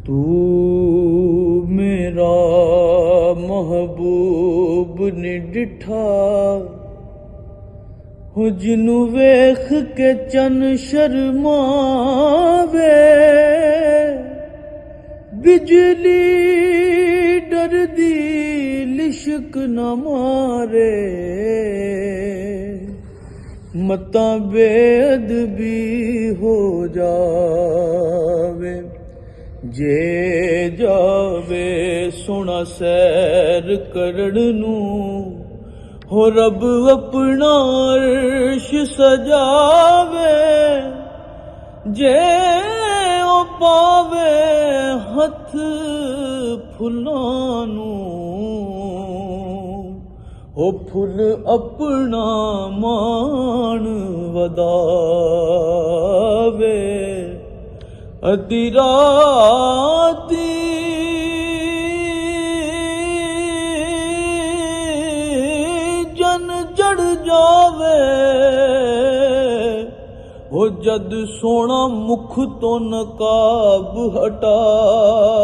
तू मेरा महबूब नी डिठा हो जिनू वेख के चन शर्मावे। बिजली डरदी लिशक न मारे मतां बेअदबी हो जावे। जे जावे सोना सैर करन नू हो रब अपना अर्श सजावे। जे ओ पावे हथ फुल्लां नू ओ फुल अपना मान वधावे। अधी राती जन चढ़ जावे हो जद सोना मुख तो नकाब हटावे।